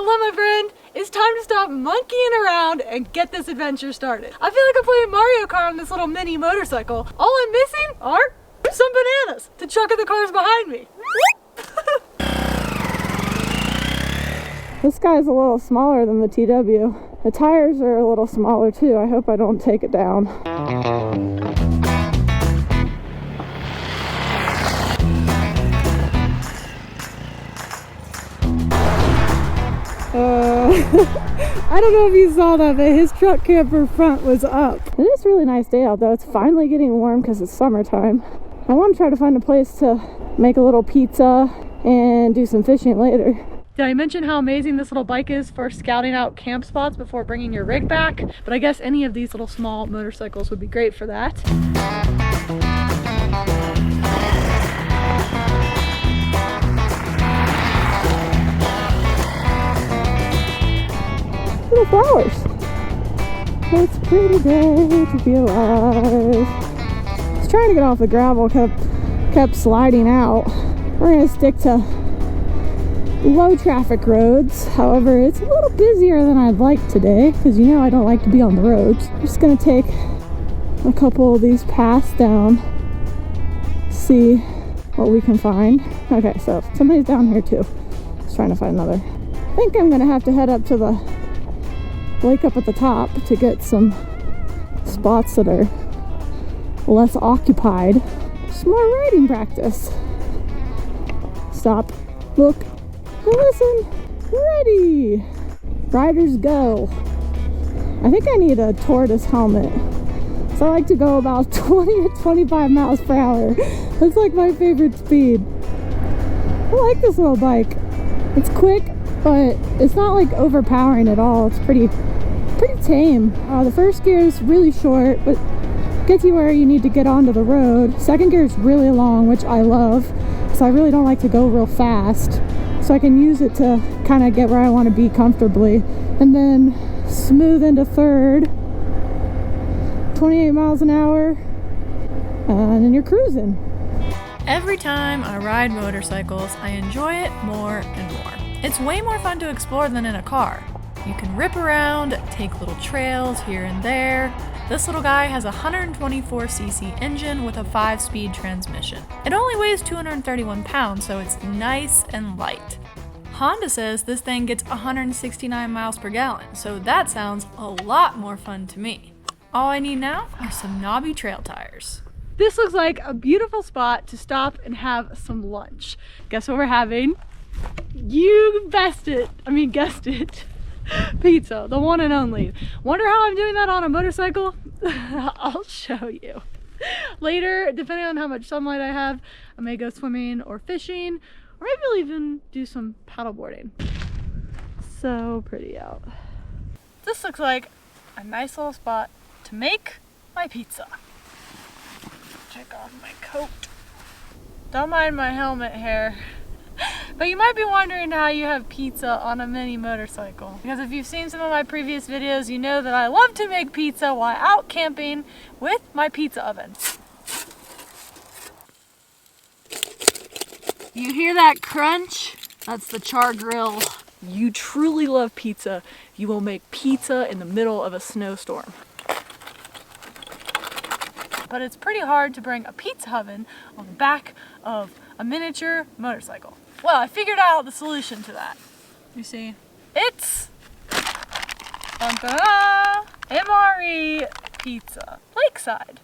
Hello, my friend. It's time to stop monkeying around and get this adventure started. I feel like I'm playing Mario Kart on this little mini motorcycle. All I'm missing are some bananas to chuck at the cars behind me. This guy's a little smaller than the TW. The tires are a little smaller too. I hope I don't take it down. I don't know if you saw that, but his truck camper front was up. It is a really nice day out though. It's finally getting warm because it's summertime. I want to try to find a place to make a little pizza and do some fishing later. Did I mention how amazing this little bike is for scouting out camp spots before bringing your rig back? But I guess any of these little small motorcycles would be great for that. Little flowers. It's a pretty day to be alive. I was trying to get off the gravel, kept sliding out. We're gonna stick to low traffic roads. However, it's a little busier than I'd like today because you know I don't like to be on the roads. I'm just gonna take a couple of these paths down, see what we can find. Okay, so somebody's down here too. Just trying to find another. I think I'm gonna have to head up to the lake up at the top to get some spots that are less occupied. Some more riding practice. Stop, look, listen, ready, riders go. I think I need a tortoise helmet. So I like to go about 20 to 25 miles per hour. That's like my favorite speed. I like this little bike. It's quick, but it's not like overpowering at all. It's pretty tame. The first gear is really short, but gets you where you need to get onto the road. Second gear is really long, which I love. So I really don't like to go real fast. So I can use it to kind of get where I want to be comfortably. And then smooth into third. 28 miles an hour. And then you're cruising. Every time I ride motorcycles, I enjoy it more and more. It's way more fun to explore than in a car. You can rip around, take little trails here and there. This little guy has a 124cc engine with a 5-speed transmission. It only weighs 231 pounds, so it's nice and light. Honda says this thing gets 169 miles per gallon, so that sounds a lot more fun to me. All I need now are some knobby trail tires. This looks like a beautiful spot to stop and have some lunch. Guess what we're having? You guessed it. Pizza, the one and only. Wonder how I'm doing that on a motorcycle? I'll show you. Later, depending on how much sunlight I have, I may go swimming or fishing, or maybe I'll even do some paddleboarding. So pretty out. This looks like a nice little spot to make my pizza. Take off my coat. Don't mind my helmet hair. But you might be wondering how you have pizza on a mini motorcycle. Because if you've seen some of my previous videos, you know that I love to make pizza while out camping with my pizza oven. You hear that crunch? That's the char grill. You truly love pizza. You will make pizza in the middle of a snowstorm. But it's pretty hard to bring a pizza oven on the back of a miniature motorcycle. Well, I figured out the solution to that. You see, it's MRE Pizza, Lakeside.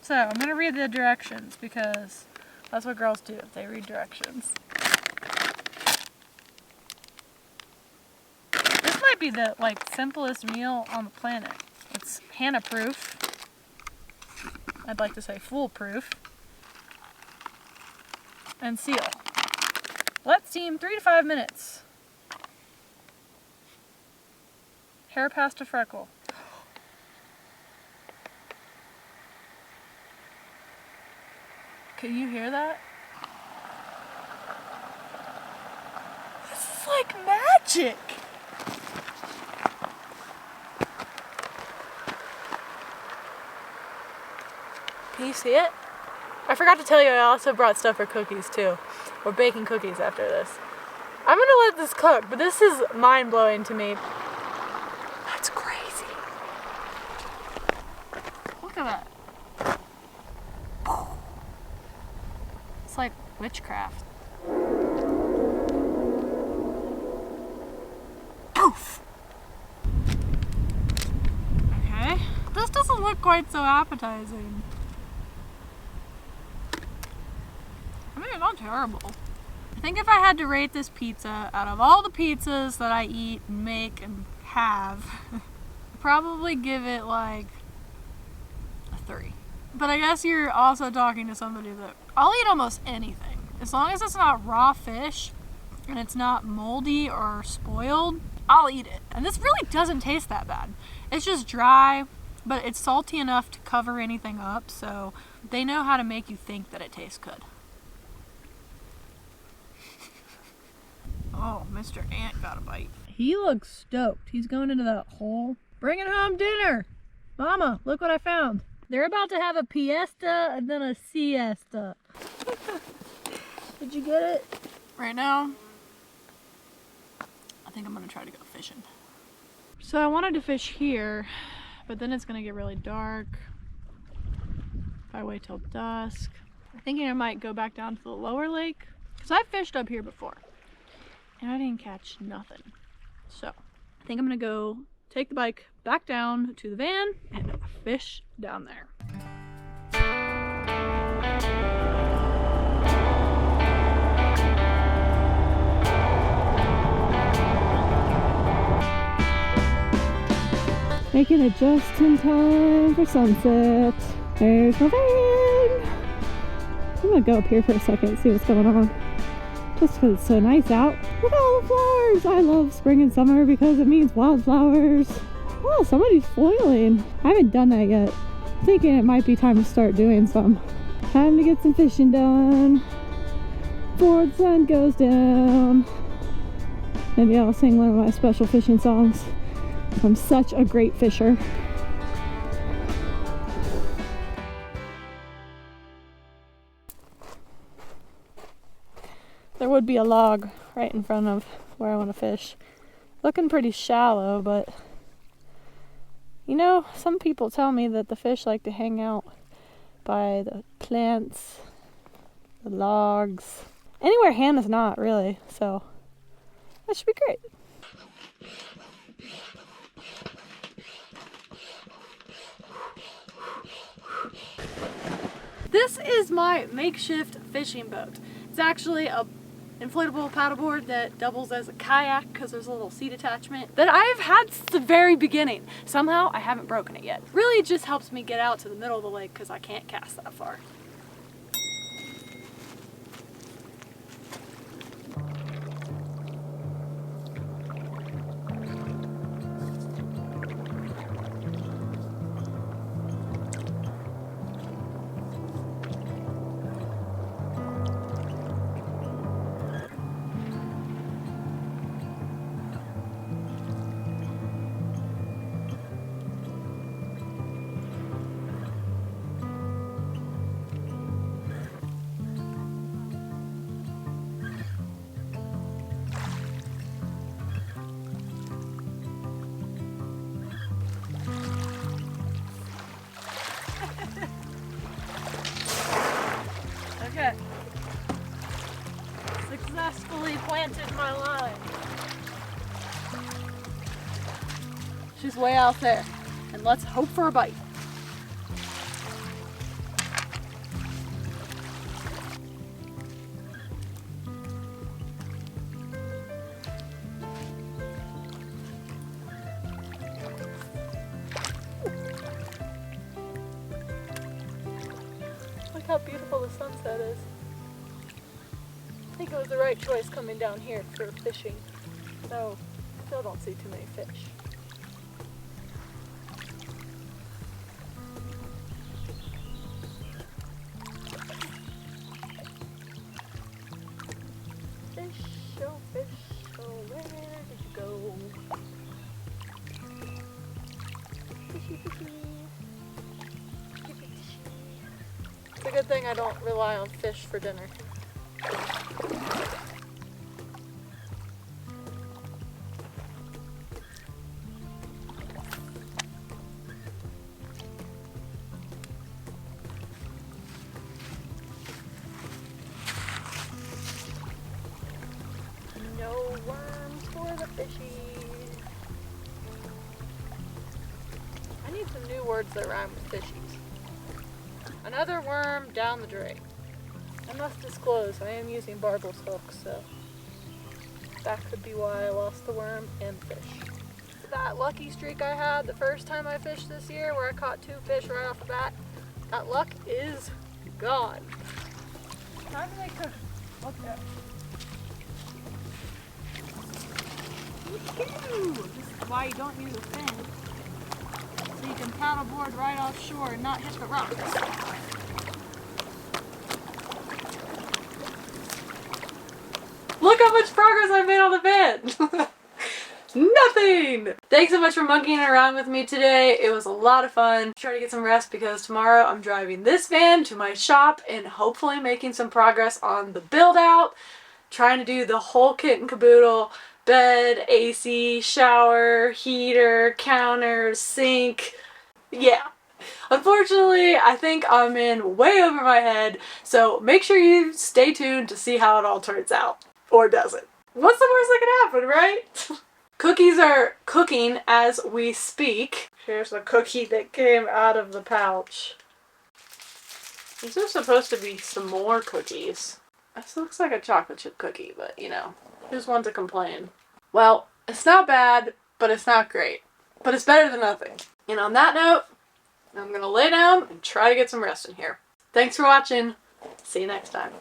So I'm gonna read the directions because that's what girls do, they read directions. This might be the simplest meal on the planet. It's Hannah proof. I'd like to say foolproof. And seal. Let steam 3 to 5 minutes. Hair past a freckle. Can you hear that? This is like magic! Can you see it? I forgot to tell you I also brought stuff for cookies too. We're baking cookies after this. I'm gonna let this cook, but this is mind-blowing to me. That's crazy. Look at that. It's like witchcraft. Poof! Okay, this doesn't look quite so appetizing. I mean, it's not terrible. I think if I had to rate this pizza out of all the pizzas that I eat and make and have, I'd probably give it like a 3. But I guess you're also talking to somebody that I'll eat almost anything. As long as it's not raw fish and it's not moldy or spoiled, I'll eat it. And this really doesn't taste that bad. It's just dry, but it's salty enough to cover anything up, so they know how to make you think that it tastes good. Oh, Mr. Ant got a bite. He looks stoked. He's going into that hole. Bringing home dinner. Mama, look what I found. They're about to have a fiesta and then a siesta. Did you get it? Right now, I think I'm gonna try to go fishing. So I wanted to fish here, but then it's gonna get really dark if I wait till dusk. I'm thinking I might go back down to the lower lake, because I've fished up here before. And I didn't catch nothing. So I think I'm gonna go take the bike back down to the van and fish down there. Making it just in time for sunset. There's my van. I'm gonna go up here for a second and see what's going on. Just because it's so nice out. Look at all the flowers! I love spring and summer because it means wildflowers. Oh, somebody's foiling. I haven't done that yet. I'm thinking it might be time to start doing some. Time to get some fishing done before the sun goes down. Maybe I'll sing one of my special fishing songs. I'm such a great fisher. There would be a log right in front of where I want to fish. Looking pretty shallow, but you know, some people tell me that the fish like to hang out by the plants, the logs, anywhere Hannah's not really, so that should be great. This is my makeshift fishing boat. It's actually a inflatable paddleboard that doubles as a kayak because there's a little seat attachment that I've had since the very beginning. Somehow I haven't broken it yet. Really, it just helps me get out to the middle of the lake because I can't cast that far. Okay. Successfully planted my line. She's way out there. And let's hope for a bite. Look how beautiful the sunset is. I think it was the right choice coming down here for fishing. So, still don't see too many fish. Fish, oh, where did you go? Fishy, fishy. Fishy, fishy. It's a good thing I don't rely on fish for dinner. Fishy. I need some new words that rhyme with fishies. Another worm down the drain. I must disclose, I am using Barbel's hook, so that could be why I lost the worm and the fish. That lucky streak I had the first time I fished this year, where I caught 2 fish right off the bat, that luck is gone. Time to make cookies. Look at that. This is why you don't use a fin, so you can paddleboard right offshore and not hit the rocks. Look how much progress I made on the van! Nothing! Thanks so much for monkeying around with me today. It was a lot of fun. Try to get some rest because tomorrow I'm driving this van to my shop and hopefully making some progress on the build out. Trying to do the whole kit and caboodle. Bed, AC, shower, heater, counters, sink. Yeah. Unfortunately, I think I'm in way over my head, so make sure you stay tuned to see how it all turns out. Or doesn't. What's the worst that could happen, right? Cookies are cooking as we speak. Here's the cookie that came out of the pouch. These are supposed to be some more cookies. This looks like a chocolate chip cookie, but you know, who's one to complain? Well, it's not bad, but it's not great. But it's better than nothing. And on that note, I'm gonna lay down and try to get some rest in here. Thanks for watching. See you next time.